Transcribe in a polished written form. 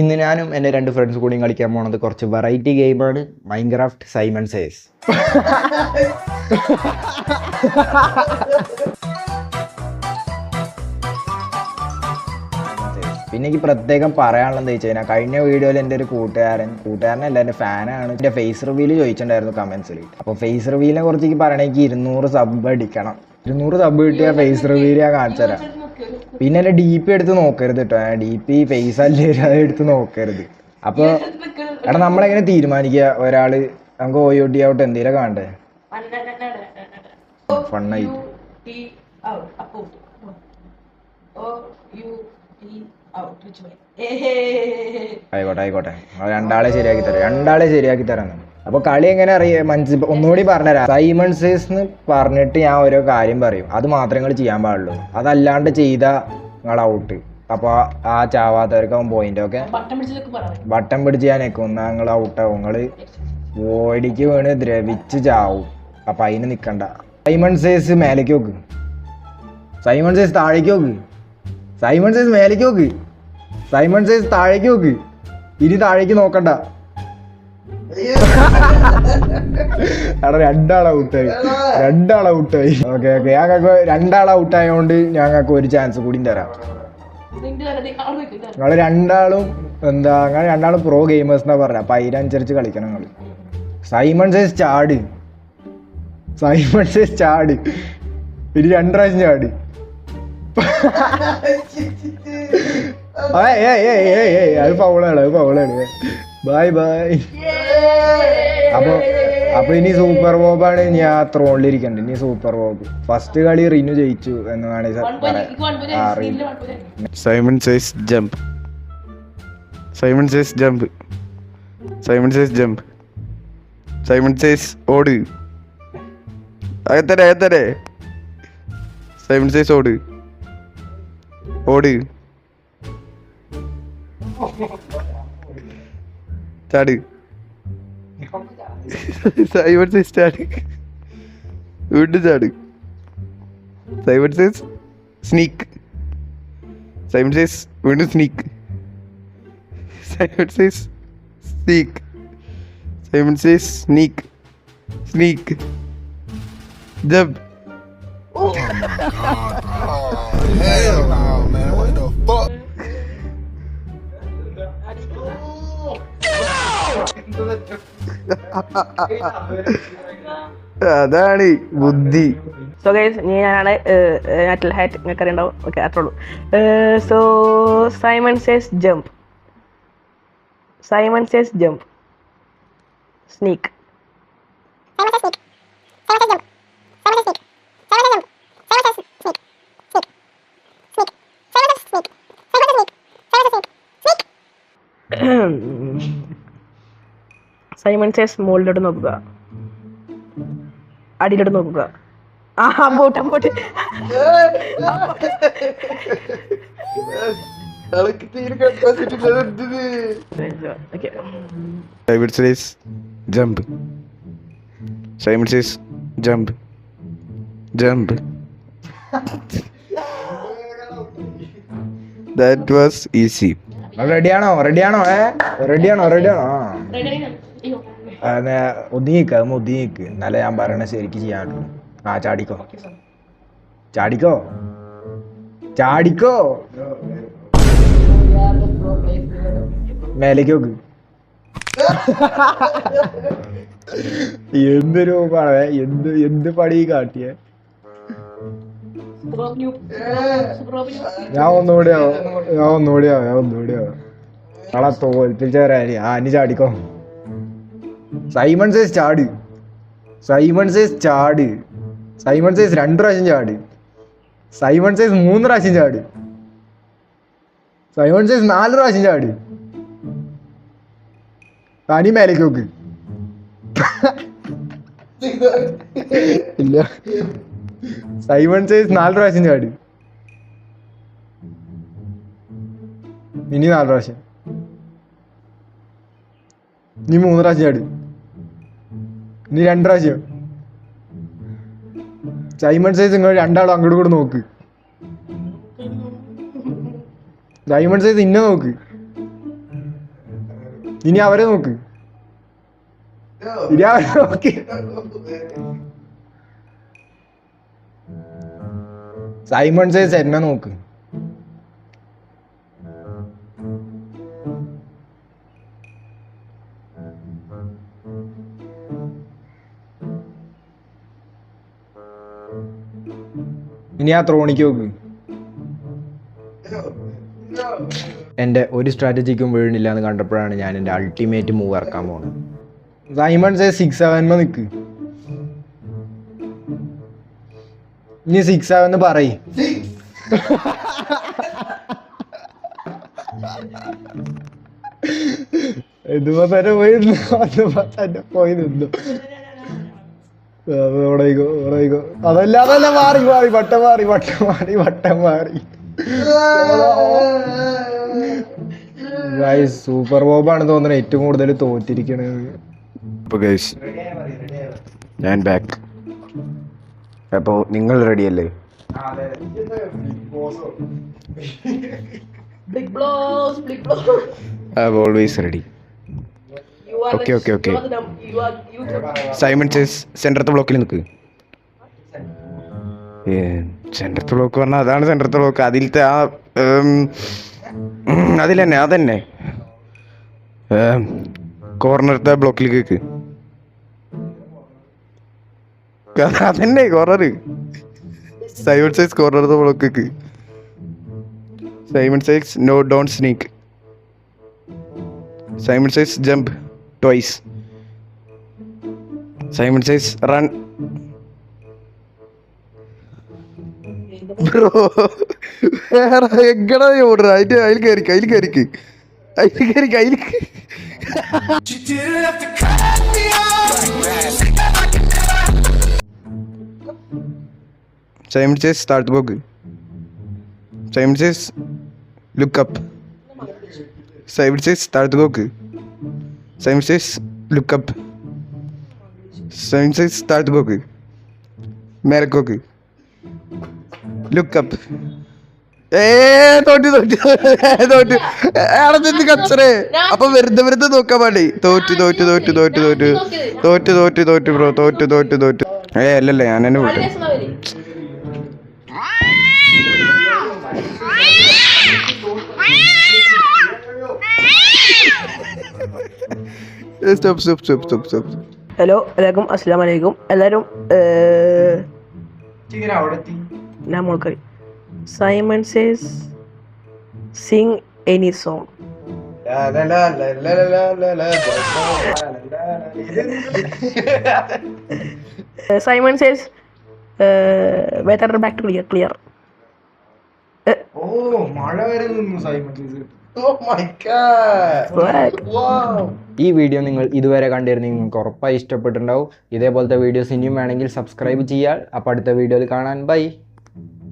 ഇന്ന് ഞാനും എൻ്റെ 2 ഫ്രണ്ട്സ് കൂടിയും കളിക്കാൻ പോണത് കുറച്ച് വെറൈറ്റി ഗെയിമാണ്. Minecraft Simon says. പിന്നെ എനിക്ക് പ്രത്യേകം പറയാനുള്ളത് എന്താ വെച്ച് കഴിഞ്ഞാൽ, കഴിഞ്ഞ വീഡിയോയിൽ എൻ്റെ ഒരു കൂട്ടുകാരനല്ല, എൻ്റെ ഫാനാണ്. എൻ്റെ ഫേസ് റിവീൽ ചോദിച്ചിട്ടുണ്ടായിരുന്നു കമൻസിൽ. അപ്പോൾ ഫേസ് റിവീലിനെ കുറിച്ച് എനിക്ക് പറയണമെങ്കിൽ 200 സബ് അടിക്കണം. 200 സബ് കിട്ടിയ ഫേസ് റിവീൽ ഞാൻ കാണിച്ചു തരാം. പിന്നെ എൻ്റെ ഡി പി എടുത്ത് നോക്കരുത് കേട്ടോ. ഡി പി ഫേസ് അല്ലേ, അത് എടുത്ത് നോക്കരുത്. അപ്പോൾ എടാ, നമ്മളെങ്ങനെ തീരുമാനിക്കുക ഒരാള് നമുക്ക് OOT ഔട്ട് എന്തെങ്കിലും കാണണ്ടേ? ഫണ്ണായിട്ട് ആയിക്കോട്ടെ. രണ്ടാളെ ശരിയാക്കി തരാം. അപ്പൊ കളി എങ്ങനെ അറിയാം ഒന്നുകൂടി പറഞ്ഞുതരാം. സൈമൺ സേസ് എന്ന് പറഞ്ഞിട്ട് ഞാൻ ഓരോ കാര്യം പറയും, അത് മാത്രമേ നിങ്ങൾ ചെയ്യാൻ പാടുള്ളൂ. അതല്ലാണ്ട് ചെയ്താ നിങ്ങൾ ഔട്ട്. അപ്പൊ ആ ചാവാത്തവർക്കാവും പോയിന്റ്. ഒക്കെ ബട്ടൺ പിടിച്ച് ഞാൻ നിൽക്കും, നിങ്ങൾ ഔട്ടാവും. നിങ്ങള് ഓടിക്ക് വീണ് ദ്രവിച്ച് ചാവും. അപ്പൊ അതിന് നിക്കണ്ട. സൈമൺ സേസ് മേലേക്ക് നോക്ക്, സൈമൺ സേസ് താഴേക്ക് നോക്ക്, സൈമൺ സേസ് മേലേക്ക് നോക്ക്, സൈമൺ സേസ് താഴേക്ക് നോക്ക്. ഇനി താഴേക്ക് നോക്കണ്ട. അവിടെ രണ്ടാൾ ഔട്ടായി. ഓക്കെ. ഞങ്ങൾക്ക് 2 ഔട്ടായതുകൊണ്ട് ഞങ്ങൾക്ക് ഒരു ചാൻസ് കൂടി തരാം. നിങ്ങൾ രണ്ടാളും പ്രോ ഗെയിമേഴ്സ് എന്നാ പറഞ്ഞ. അപ്പൊ അതിനനുസരിച്ച് കളിക്കണം നിങ്ങൾ. സൈമൺ സേസ് ചാട്. ഇനി 2 പ്രാവശ്യം ചാട്. അത് ഫൗളാണ്. ബൈ. അപ്പൊ ഇനി സൂപ്പർ ബോബാണ് ഞാൻ ത്രോണിലിരിക്കണ്ടേ. ഇനി സൂപ്പർ ബോബ്. ഫസ്റ്റ് കളി റിനു ജയിച്ചു എന്ന് വേണമെങ്കിൽ Simon says jump. Simon says ഓട്. അകത്തരെ. സൈമൺ സേസ് ഓട്. ചാട്. സൈമൺ സേസ് ചാട്. വീണ്ടും ചാട്. Simon says sneak. Simon says വീണ്ടും sneak. Simon says sneak. Simon says sneak. Jump. Oh my God, bro. Hell no, man. What the fuck? അതാണ് ബുദ്ധി. So guys, ഞാനാണ് നാറ്റൽ ഹാറ്റ്. നിങ്ങൾക്ക് അറിയണ്ടാവും. ഓക്കെ, അത്രേ ഉള്ളൂ. So Simon says jump. Sneak. Simon says മുകളിലോട്ട് നോക്കുക, അടിയിലോട്ട് നോക്കുക. അങ്ങോട്ട് Simon says jump. Simon says jump. That was easy. റെഡിയാണോ? ഒതുങ്ങിക്ക്. എന്നാലേ ഞാൻ പറയണ ശരിക്കും ചെയ്യാനുള്ളൂ. ചാടിക്കോ. മേലേക്ക് നോക്ക്. എന്തൊരു എന്ത് പണി കാട്ടിയേ. ഞാൻ ഒന്നുകൂടിയാ കള തോൽപ്പിച്ചവരായി. ഇനി ചാടിക്കോ. സൈമൺ സേസ് 2 പ്രാവശ്യം ചാട്. സൈമൺ സേസ് 3 പ്രാവശ്യം ചാട്. സൈമൺ സേസ് 4 പ്രാവശ്യം ചാട്. ഇനി മേലേക്ക് നോക്ക്. ഇല്ല, സൈമൺ സേസ് 4 പ്രാവശ്യം ചാട്. ഇനി 4 പ്രാവശ്യം. ഇനി 3 പ്രാവശ്യം ചാട്. ഇനി 2 പ്രാവശ്യം. സൈമൺ സേസ് നിങ്ങൾ 2 ആളും അങ്ങോട്ട് കൂടെ നോക്ക്. സൈമൺ സൈസ് ഇന്നെ നോക്ക്. ഇനി അവരെ നോക്ക്. ഇനി അവരെ നോക്ക്. സൈമൺ സേസ് എന്നെ നോക്ക്. ഇനി ആ ത്രോണിക്ക് നോക്ക്. എൻ്റെ ഒരു സ്ട്രാറ്റജിക്കും വീഴുന്നില്ല എന്ന് കണ്ടപ്പോഴാണ് ഞാൻ എൻ്റെ അൾട്ടിമേറ്റ് മൂവ് ഇറക്കാൻ പോകുന്നത്. സൈമൺ സേ 6-7 നിൽക്ക്. ഇനി 6-7 പറയ്. ഇതുപോ തന്നെ പോയി പോയി നിന്നു. അതല്ലാതെ മാറി വട്ടം മാറി. സൂപ്പർ ബോബാണ് തോന്നുന്നത് ഏറ്റവും കൂടുതൽ തോറ്റിരിക്കണത്. അപ്പോൾ ഗൈസ് ഞാൻ ബാക്ക്. അപ്പോൾ നിങ്ങൾ റെഡിയല്ലേ? I am always ready. Okay. Simon says സെൻറ്ററത്തെ ബ്ലോക്കിൽ നിൽക്ക്. സെൻറ്ററത്തെ ബ്ലോക്ക് പറഞ്ഞാൽ അതാണ് സെൻറ്ററത്തെ ബ്ലോക്ക്. അതിലത്തെ ആ അതന്നെ കോർണറത്തെ ബ്ലോക്കിൽ കേക്ക്. അതന്നെ കോർണർ. സൈമൺ സേസ് കോർണറത്തെ block. Simon says no don't sneak. Simon says jump twice. Simon says run. Bro, എങ്ങടാ ഓടുക? അതിൽ കയറിക്ക്. Simon says start the book. Simon says look up. Simon says start the book. Simon says look up. Simon says start the book. Mercock. Look up. തോറ്റ് അവിടെ കച്ചറേ. അപ്പൊ വെറുതെ നോക്കാൻ പാടി. തോറ്റ് ബ്രോ. തോറ്റ്. അല്ലല്ല ഞാൻ എന്നെ വിട്ടു. Stop. ഹലോ എല്ലാവർക്കും അസ്സലാമു അലൈക്കും. എല്ലാവരും ഞാൻ മോൾക്കറി. Simon says sing any song. Simon says weather back to clear. മഴ വരെ നിന്നു സൈമൺ സേസ്. ഈ വീഡിയോ നിങ്ങൾ ഇതുവരെ കണ്ടിരുന്നെങ്കിൽ നിങ്ങൾക്ക് ഉറപ്പായി ഇഷ്ടപ്പെട്ടിട്ടുണ്ടാവും. ഇതേപോലത്തെ വീഡിയോസ് ഇനിയും വേണമെങ്കിൽ സബ്സ്ക്രൈബ് ചെയ്യാം. അപ്പോൾ അടുത്ത വീഡിയോയിൽ കാണാൻ ബൈ.